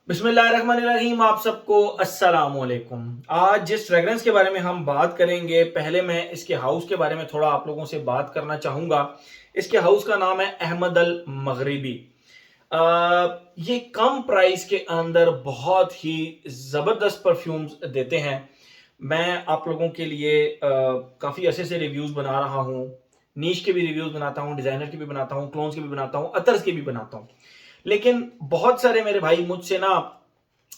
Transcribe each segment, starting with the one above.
बिस्मिल्लाहिर्रहमानिर्रहीम। आप सबको अस्सलाम वालेकुम। आज जिस फ्रेग्रेंस के बारे में हम बात करेंगे, पहले मैं इसके हाउस के बारे में थोड़ा आप लोगों से बात करना चाहूँगा। इसके हाउस का नाम है अहमद अल मगरिबी। ये कम प्राइस के अंदर बहुत ही ज़बरदस्त परफ्यूम्स देते हैं। मैं आप लोगों के लिए काफ़ी अरसे से रिव्यूज़ बना रहा हूँ। नीश के भी रिव्यूज़ बनाता हूँ, डिज़ाइनर के भी बनाता हूँ, क्लोन्स के भी बनाता हूँ, अतर्स के भी बनाता हूँ। लेकिन बहुत सारे मेरे भाई मुझसे ना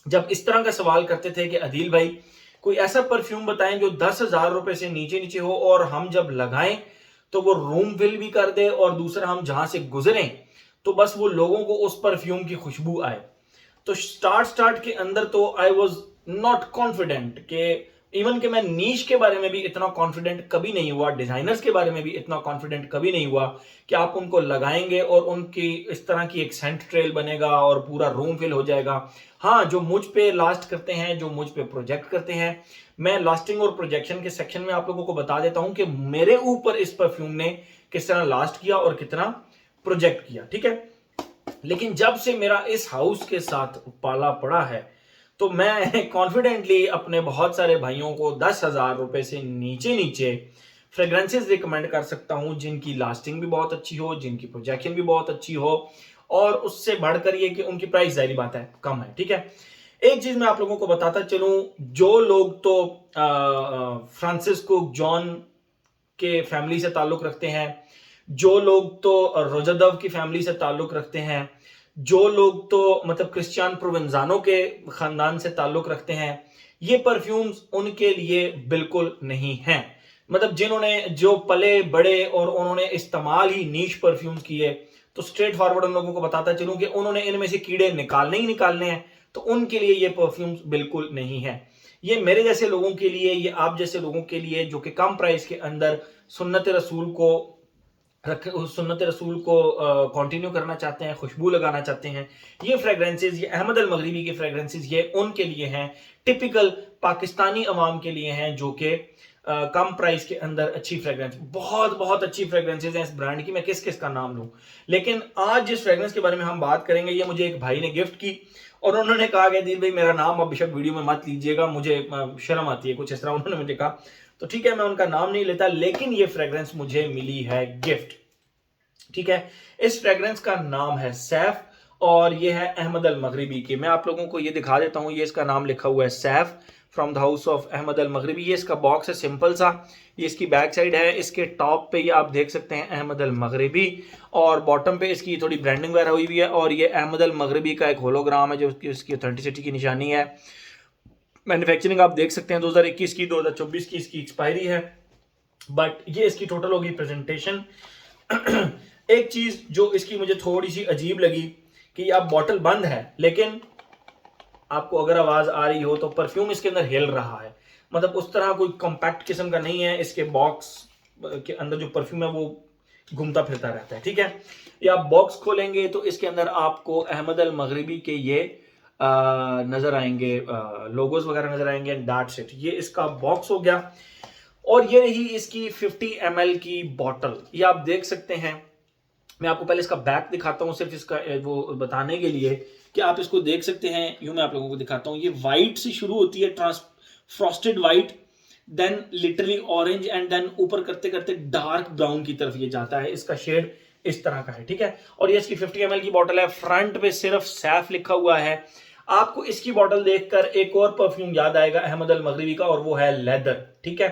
जब इस तरह का सवाल करते थे कि अदील भाई कोई ऐसा परफ्यूम बताएं जो 10,000 रुपए से नीचे नीचे हो और हम जब लगाएं तो वो रूम फिल भी कर दे, और दूसरा हम जहां से गुजरें तो बस वो लोगों को उस परफ्यूम की खुशबू आए। तो स्टार्ट के अंदर तो आई वॉज नॉट कॉन्फिडेंट कि इवन कि मैं नीश के बारे में भी इतना कॉन्फिडेंट कभी नहीं हुआ, डिजाइनर्स के बारे में भी इतना कॉन्फिडेंट कभी नहीं हुआ कि आप उनको लगाएंगे और उनकी इस तरह की एक सेंट ट्रेल बनेगा और पूरा रूम फिल हो जाएगा। हाँ, जो मुझ पे लास्ट करते हैं, जो मुझ पे प्रोजेक्ट करते हैं, मैं लास्टिंग और प्रोजेक्शन के सेक्शन में आप लोगों को बता देता हूं कि मेरे ऊपर इस परफ्यूम ने किस तरह लास्ट किया और कितना प्रोजेक्ट किया। ठीक है, लेकिन जब से मेरा इस हाउस के साथ पाला पड़ा है तो मैं कॉन्फिडेंटली अपने बहुत सारे भाइयों को 10,000 रुपए से नीचे नीचे फ्रेग्रेंसेस रिकमेंड कर सकता हूं, जिनकी लास्टिंग भी बहुत अच्छी हो, जिनकी प्रोजेक्शन भी बहुत अच्छी हो, और उससे बढ़कर ये कि उनकी प्राइस जाहिर बात है कम है। ठीक है, एक चीज मैं आप लोगों को बताता चलूं। जो लोग तो फ्रांसिस्को जॉन के फैमिली से ताल्लुक रखते हैं, जो लोग तो रोजदव की फैमिली से ताल्लुक रखते हैं, जो लोग तो मतलब क्रिश्चियन प्रोवेंजानो के खानदान से ताल्लुक रखते हैं, ये परफ्यूम्स उनके लिए बिल्कुल नहीं हैं। मतलब जिन्होंने जो पले बड़े और उन्होंने इस्तेमाल ही नीश परफ्यूम्स किए, तो स्ट्रेट फॉरवर्ड उन लोगों को बताता चलूं कि उन्होंने इनमें से कीड़े निकालने ही निकालने हैं, तो उनके लिए ये परफ्यूम्स बिल्कुल नहीं है। ये मेरे जैसे लोगों के लिए, ये आप जैसे लोगों के लिए जो कि कम प्राइस के अंदर सुन्नत रसूल को सुन्नत रसूल को कंटिन्यू करना चाहते हैं, खुशबू लगाना चाहते हैं, ये फ्रेग्रेंसेस, ये अहमद अल मगरिबी के फ्रेग्रेंसेस, ये उनके लिए हैं। टिपिकल पाकिस्तानी अवाम के लिए हैं, जो कि कम प्राइस के अंदर अच्छी फ्रेग्रेंस, बहुत बहुत अच्छी फ्रेग्रेंसेज हैं इस ब्रांड की। मैं किस किस का नाम लूं, लेकिन आज जिस फ्रेग्रेंस के बारे में हम बात करेंगे, ये मुझे एक भाई ने गिफ्ट की और उन्होंने कहा कि दिल भाई मेरा नाम अब बेशक वीडियो में मत लीजिएगा, मुझे शर्म आती है, कुछ इस तरह उन्होंने मुझे कहा। तो ठीक है, मैं उनका नाम नहीं लेता, लेकिन ये फ्रेग्रेंस मुझे मिली है गिफ्ट। ठीक है, इस फ्रेग्रेंस का नाम है सैफ और ये है अहमद अल मगरिबी की। मैं आप लोगों को ये दिखा देता हूं, ये इसका नाम लिखा हुआ है Saif from the house of Ahmed Al Maghribi. ये इसका बॉक्स है सिंपल सा, ये इसकी बैक साइड है। इसके टॉप पे ये आप देख सकते हैं अहमद अल मगरिबी, और बॉटम पे इसकी थोड़ी ब्रांडिंग वगैरह हुई हुई है, और ये अहमद अल मगरिबी का एक होलोग्राम है जो इसकी ऑथेंटिसिटी की निशानी है। मैन्युफैक्चरिंग आप देख सकते हैं 2021 की, 2024 की इसकी एक्सपायरी है, बट ये इसकी टोटल होगी प्रेजेंटेशन। एक चीज जो इसकी मुझे थोड़ी सी अजीब लगी कि अब बॉटल बंद है, लेकिन आपको अगर आवाज आ रही हो तो परफ्यूम इसके अंदर हिल रहा है। मतलब उस तरह कोई कॉम्पैक्ट किस्म का नहीं है। इसके बॉक्स के अंदर जो परफ्यूम है वो घूमता फिरता रहता है। ठीक है, ये आप बॉक्स खोलेंगे तो इसके अंदर आपको अहमद अल मगरिबी के ये नजर आएंगे, लोगोस वगैरह नजर आएंगे, एंड दैट्स इट। ये इसका बॉक्स हो गया, और ये रही इसकी 50 ml की बॉटल। ये आप देख सकते हैं। मैं आपको पहले इसका बैक दिखाता हूं, सिर्फ इसका वो बताने के लिए कि आप इसको देख सकते हैं। यूं मैं आप लोगों को दिखाता हूं, ये व्हाइट से शुरू होती है, trans frosted white, then literally orange, and then ऊपर करते करते डार्क ब्राउन की तरफ ये जाता है। इसका शेड इस तरह का है। ठीक है, और ये इसकी 50 ml की बॉटल है। फ्रंट पे सिर्फ सैफ लिखा हुआ है। आपको इसकी बॉटल देखकर एक और परफ्यूम याद आएगा अहमद अल मगरिबी का, और वो है लेदर। ठीक है,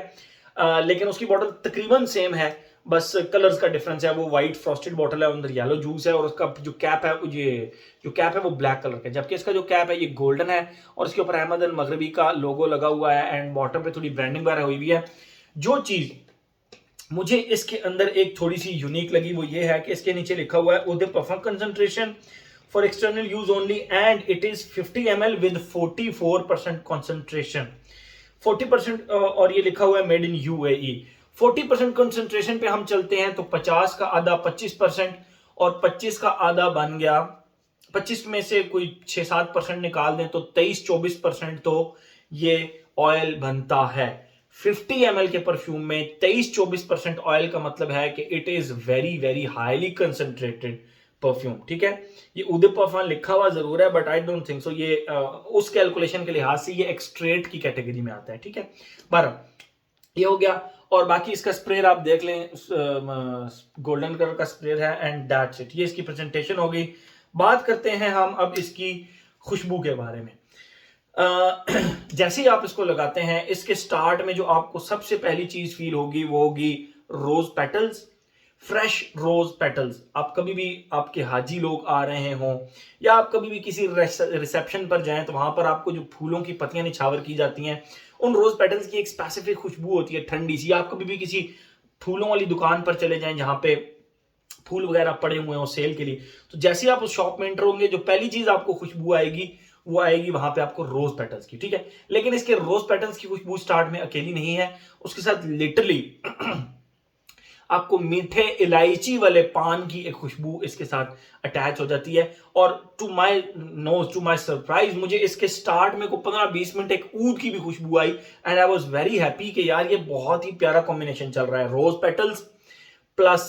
लेकिन उसकी बॉटल तकरीबन सेम है, बस कलर्स का डिफरेंस है। वो व्हाइट फ्रॉस्टेड बॉटल है, अंदर येलो जूस है, और उसका जो कैप है, ये जो कैप है वो ब्लैक कलर का है, जबकि इसका जो कैप है ये गोल्डन है, और इसके ऊपर अहमद अल मगरिबी का लोगो लगा हुआ है, एंड बॉटम पे थोड़ी ब्रांडिंग वगैरह हुई हुई है। जो चीज मुझे इसके अंदर एक थोड़ी सी यूनिक लगी वो ये है कि इसके नीचे लिखा हुआ है उदय perfume concentration for external use only, and it is 50 ml with 44% concentration. 40%, और ये लिखा हुआ है मेड इन यूएई। 40% कंसंट्रेशन पे हम चलते हैं तो 50 का आधा 25%, और 25 का आधा बन गया, 25 में से कोई 6-7% निकाल दें तो 23-24% तो ये ऑयल बनता है। 50 ml के परफ्यूम में 23-24% ऑयल का मतलब है कि it is very very highly concentrated perfume, ठीक है। ये ऊद परफ्यूम लिखा हुआ जरूर है, but I don't think so ये उस कैलकुलेशन के लिहाज से ये एक्सट्रेट की कैटेगरी में आता है, ठीक है। 12 ये हो गया। और बाकी इसका स्प्रे आप देख लें, गोल्डन कलर का स्प्रे है एंड दैट्स इट। ये इसकी प्रेजेंटेशन हो गई। बात करते हैं हम अब इसकी खुशबू के बारे में। जैसे ही आप इसको लगाते हैं, इसके स्टार्ट में जो आपको सबसे पहली चीज फील होगी वो होगी rose petals, fresh rose petals. आप कभी भी आपके हाजी लोग आ रहे हों या आप कभी भी किसी रिसेप्शन पर जाएं तो वहां पर आपको जो फूलों की पत्तियां निछावर की जाती हैं, उन रोज पेटल्स की एक स्पेसिफिक खुशबू होती है ठंडी सी। आप कभी भी किसी फूलों वाली दुकान पर चले जाएं जहां पे फूल वगैरह पड़े हुए हो सेल के लिए, तो जैसे ही आप उस शॉप में एंटर होंगे, जो पहली चीज आपको खुशबू आएगी वो आएगी वहां पे आपको रोज पेटल्स की, ठीक है। लेकिन इसके रोज पेटल्स की खुशबू स्टार्ट में अकेली नहीं है, उसके साथ लिटरली आपको मीठे इलायची वाले पान की एक खुशबू इसके साथ अटैच हो जाती है। और to my nose, to my surprise, मुझे इसके स्टार्ट में को 15-20 मिनट एक ऊद की भी खुशबू आई and I was very happy कि यार ये बहुत ही प्यारा कॉम्बिनेशन चल रहा है, रोज पेटल्स प्लस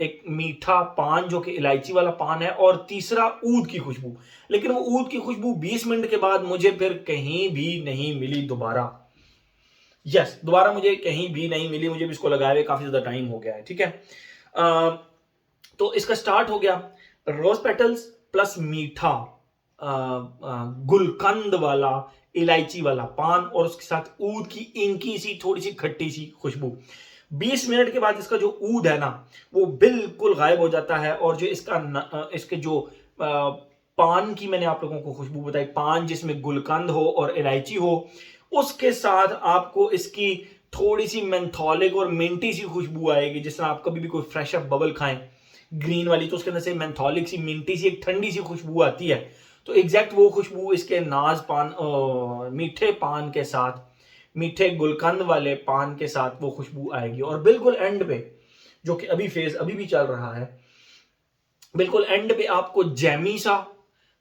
एक मीठा पान जो कि इलायची वाला पान है, और तीसरा ऊद की खुशबू। लेकिन वो ऊद की खुशबू 20 मिनट के बाद मुझे फिर कहीं भी नहीं मिली दोबारा। दोबारा मुझे कहीं भी नहीं मिली। मुझे भी इसको लगाए हुए काफी ज्यादा टाइम हो गया है, ठीक है। तो इसका स्टार्ट हो गया रोज पेटल्स प्लस मीठा गुलकंद वाला इलायची वाला पान, और उसके साथ ऊद की इंकी सी थोड़ी सी खट्टी सी खुशबू। 20 मिनट के बाद इसका जो ऊद है ना वो बिल्कुल गायब हो जाता है, और जो इसके जो पान की मैंने आप लोगों को खुशबू बताई, पान जिसमें गुलकंद हो और इलायची हो, उसके साथ आपको इसकी थोड़ी सी मेंथोलिक और मिंटी सी खुशबू आएगी। जिस तरह आप कभी भी कोई फ्रेश अप बबल खाएं ग्रीन वाली, तो उसके अंदर से मेंथोलिक सी मिंटी सी एक ठंडी सी खुशबू आती है। तो एग्जैक्ट वो खुशबू इसके नाज पान मीठे पान के साथ, मीठे गुलकंद वाले पान के साथ वो खुशबू आएगी। और बिल्कुल एंड पे, जो कि अभी फेज अभी भी चल रहा है, बिल्कुल एंड पे आपको जैमी सा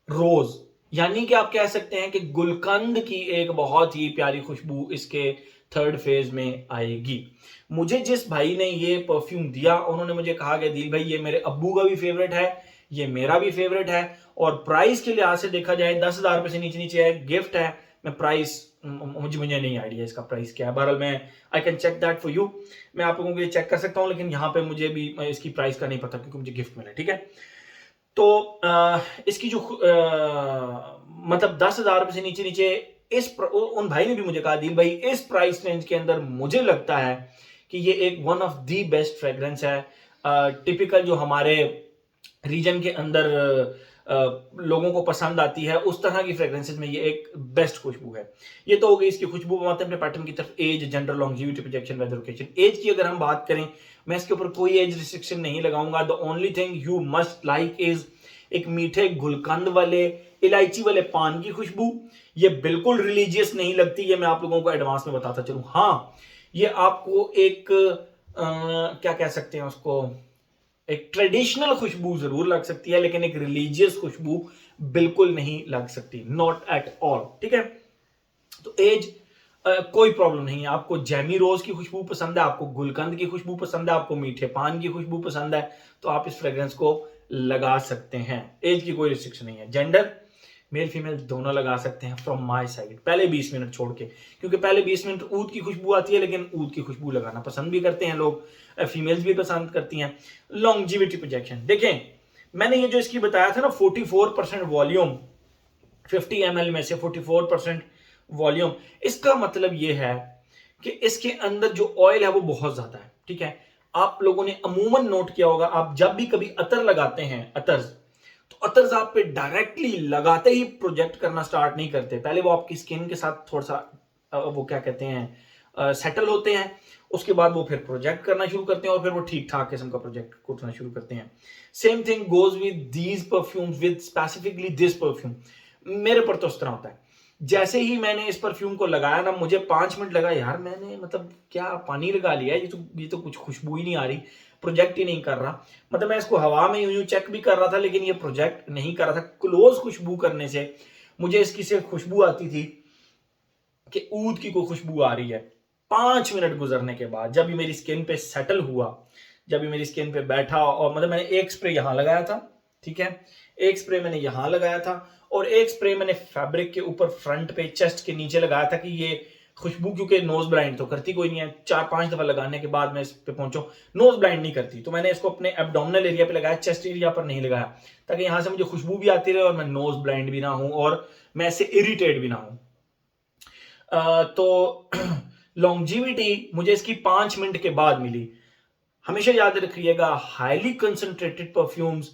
रोज, यानी कि आप कह सकते हैं कि गुलकंद की एक बहुत ही प्यारी खुशबू इसके थर्ड फेज में आएगी। मुझे जिस भाई ने ये परफ्यूम दिया, उन्होंने मुझे कहा कि दिल भाई ये मेरे अब्बू का भी फेवरेट है, ये मेरा भी फेवरेट है, और प्राइस के लिहाज से देखा जाए 10,000 रुपए से नीचे नीचे है, गिफ्ट है। मैं प्राइस मुझे नहीं आइडिया इसका प्राइस क्या है। बहरहाल मैं I can check that for you, मैं आप लोगों के लिए चेक कर सकता हूं, लेकिन यहाँ पे मुझे भी इसकी प्राइस का नहीं पता क्योंकि मुझे गिफ्ट मिला, ठीक है। तो इसकी जो मतलब 10,000 रुपए से नीचे नीचे उन भाई ने भी मुझे कहा दिल भाई इस प्राइस रेंज के अंदर मुझे लगता है कि ये एक one of the best fragrance है। टिपिकल जो हमारे रीजन के अंदर लोगों को पसंद आती है उस तरह की फ्रेग्रेंसेस में ये एक बेस्ट खुशबू है। ये तो हो गई इसकी खुशबू। आते हैं अपने पैटर्न की तरफ। Age, gender, longevity, projection, weather, location. Age की अगर हम बात करें, मैं इसके ऊपर कोई एज रिस्ट्रिक्शन नहीं लगाऊंगा। The only thing you must like is एक मीठे गुलकंद वाले इलायची वाले पान की खुशबू। ये बिल्कुल रिलीजियस नहीं लगती, ये मैं आप लोगों को एडवांस में बताता चलूं। हाँ, ये आपको एक क्या कह सकते हैं उसको, एक ट्रेडिशनल खुशबू जरूर लग सकती है, लेकिन एक रिलीजियस खुशबू बिल्कुल नहीं लग सकती, नॉट एट ऑल, ठीक है। तो एज कोई प्रॉब्लम नहीं है। आपको जैमी रोज की खुशबू पसंद है, आपको गुलकंद की खुशबू पसंद है, आपको मीठे पान की खुशबू पसंद है, तो आप इस फ्रेग्रेंस को लगा सकते हैं। एज की कोई रिस्ट्रिक्शन नहीं है। जेंडर, मेल फीमेल दोनों लगा सकते हैं फ्रॉम माय साइड, पहले 20 मिनट छोड़ के, क्योंकि पहले 20 मिनट ऊद की खुशबू आती है, लेकिन ऊद की खुशबू लगाना पसंद भी करते हैं लोग, फीमेल्स भी पसंद करती हैं। लॉन्जिविटी प्रोजेक्शन देखें, मैंने ये जो इसकी बताया था ना 44% वॉल्यूम, 50 ml में से 44% वॉल्यूम, इसका मतलब ये है कि इसके अंदर जो ऑयल है वो बहुत ज्यादा है, ठीक है। आप लोगों ने अमूमन नोट किया होगा, आप जब भी कभी अतर लगाते हैं, अतर्स, तो अतर्स आप पे डायरेक्टली लगाते ही प्रोजेक्ट करना स्टार्ट नहीं करते। पहले वो आपकी स्किन के साथ थोड़ा सा वो क्या कहते हैं सेटल होते हैं, उसके बाद वो फिर प्रोजेक्ट करना शुरू करते हैं, और फिर वो ठीक ठाक किस्म का प्रोजेक्ट करना शुरू करते हैं। Same thing goes with these perfumes, with specifically this perfume. मेरे पर तो इस तरह होता है, जैसे ही मैंने इस परफ्यूम को लगाया ना, मुझे 5 मिनट लगा, यार मैंने मतलब क्या पानी लगा लिया, ये तो कुछ खुशबू ही नहीं आ रही, प्रोजेक्ट ही नहीं कर रहा। मतलब मैं इसको हवा में यूं चेक भी कर रहा था, लेकिन ये प्रोजेक्ट नहीं कर रहा था। क्लोज खुशबू करने से मुझे इसकी से खुशबू आती थी कि ऊद की कोई खुशबू आ रही है। 5 मिनट गुजरने के बाद जब ये मेरी स्किन पे सेटल हुआ, जब ये मेरी स्किन पे बैठा, और मतलब मैंने एक स्प्रे यहाँ लगाया था, ठीक है, एक स्प्रे मैंने यहाँ लगाया था और एक स्प्रे मैंने फैब्रिक के ऊपर फ्रंट पे चेस्ट के नीचे लगाया था कि ये खुशबू, क्योंकि नोज ब्लाइंड तो करती कोई नहीं है, 4-5 दफा लगाने के बाद मैं इस पे पहुंचूं, नोज ब्लाइंड नहीं करती, तो मैंने इसको अपने एब्डोमिनल एरिया पे लगाया, चेस्ट एरिया पर नहीं लगाया, ताकि यहां से मुझे खुशबू भी आती रहे और मैं नोज ब्लाइंड भी ना हूं और मैं इससे इरिटेट भी ना हूं। तो लॉन्जिविटी मुझे इसकी 5 मिनट के बाद मिली। हमेशा याद रखिएगा, हाईली कंसंट्रेटेड परफ्यूम्स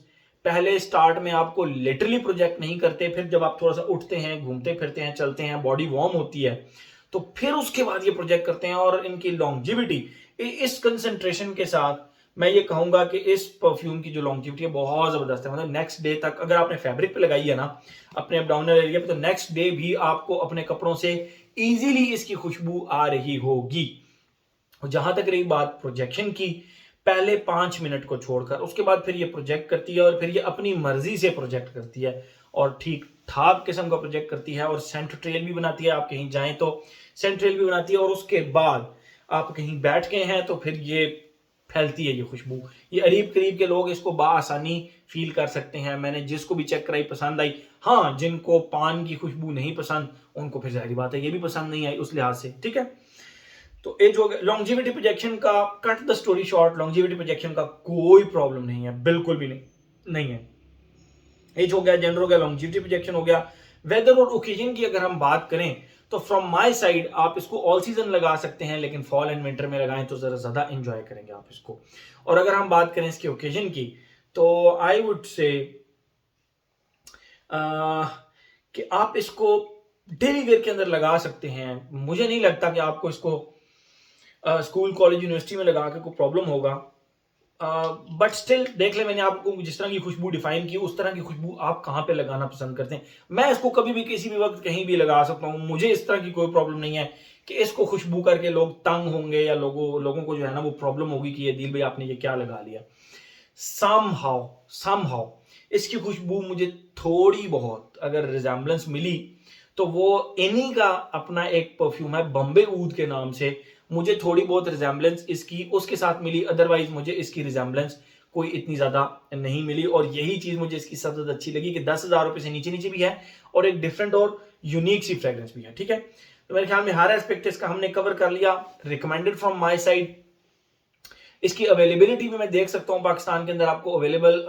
पहले स्टार्ट में आपको लिटरली प्रोजेक्ट नहीं करते, फिर जब आप थोड़ा सा उठते हैं, घूमते फिरते हैं, चलते हैं, बॉडी वार्म होती है, तो फिर उसके बाद ये प्रोजेक्ट करते हैं। और इनकी लॉन्जिविटी इस कंसंट्रेशन के साथ मैं ये कहूंगा कि इस परफ्यूम की जो लॉन्जिविटी है बहुत जबरदस्त है। मतलब नेक्स्ट डे तक अगर आपने फैब्रिक पे लगाई है ना अपने एब्डोमिनल एरिया पे, तो नेक्स्ट डे भी आपको अपने कपड़ों से इजीली इसकी खुशबू आ रही होगी। जहां तक रही बात प्रोजेक्शन की, पहले 5 मिनट को छोड़कर उसके बाद फिर ये प्रोजेक्ट करती है और फिर ये अपनी मर्जी से प्रोजेक्ट करती है और ठीक ठाक किस्म का प्रोजेक्ट करती है और सेंट ट्रेल भी बनाती है। आप कहीं जाएं तो सेंट ट्रेल भी बनाती है और उसके बाद आप कहीं बैठ गए हैं तो फिर ये फैलती है ये खुशबू। ये अरीब करीब के लोग इसको बाआसानी फील कर सकते हैं। मैंने जिसको भी चेक कराई पसंद आई। हाँ, जिनको पान की खुशबू नहीं पसंद उनको फिर जाहिर बात है ये भी पसंद नहीं आई उस लिहाज से, ठीक है। तो एज हो गया। लॉन्जिविटी प्रोजेक्शन का, cut the story short, longevity projection का कोई प्रॉब्लम नहीं है, बिल्कुल भी नहीं है। एज हो गया, जेंडर हो गया, लॉन्जिविटी प्रोजेक्शन हो गया। वेदर और ओकेजन की अगर हम बात करें तो फ्रॉम माय साइड आप इसको ऑल सीजन लगा सकते हैं, लेकिन फॉल एंड विंटर में लगाएं तो जरा ज्यादा एंजॉय करेंगे आप इसको। और अगर हम बात करें इसके ओकेजन की तो आई वुड से कि आप इसको डेली वेयर के अंदर लगा सकते हैं। मुझे नहीं लगता कि आपको इसको स्कूल कॉलेज यूनिवर्सिटी में लगा के कोई प्रॉब्लम होगा। बट स्टिल देख ले, मैंने आपको जिस तरह की खुशबू डिफाइन की उस तरह की खुशबू आप कहाँ पे लगाना पसंद करते हैं। मैं इसको कभी भी किसी भी वक्त कहीं भी लगा सकता हूँ, मुझे इस तरह की कोई प्रॉब्लम नहीं है कि इसको खुशबू करके लोग तंग होंगे या लोगों को जो है ना वो प्रॉब्लम होगी कि ये दिल भाई आपने ये क्या लगा लिया। समहाउ इसकी खुशबू मुझे थोड़ी बहुत अगर रिजेम्बलेंस मिली तो वो एनी का अपना एक परफ्यूम है बॉम्बे ऊद के नाम से, मुझे थोड़ी बहुत रिजेम्बलेंस इसकी उसके साथ मिली। अदरवाइज मुझे इसकी रिजेम्बलेंस कोई इतनी ज्यादा नहीं मिली। और यही चीज मुझे इसकी सबसे ज्यादा अच्छी लगी कि 10,000 रुपए से नीचे नीचे भी है और एक डिफरेंट और यूनिक सी फ्रेग्रेंस भी है, ठीक है। तो मेरे ख्याल में हर एस्पेक्ट इसका हमने कवर कर लिया। Recommended from my side. इसकी अवेलेबिलिटी भी मैं देख सकता हूँ पाकिस्तान के अंदर आपको अवेलेबल,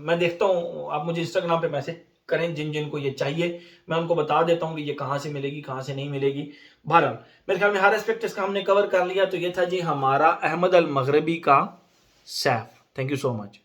मैं देखता हूँ, आप मुझे इंस्टाग्राम पे मैसेज करें जिन जिनको ये चाहिए, मैं उनको बता देता हूँ कि ये कहाँ से मिलेगी कहाँ से नहीं मिलेगी। बहरहाल मेरे ख्याल में हर एस्पेक्ट इसका हमने कवर कर लिया। तो ये था जी हमारा अहमद अल मगरबी का Saif. Thank you so much.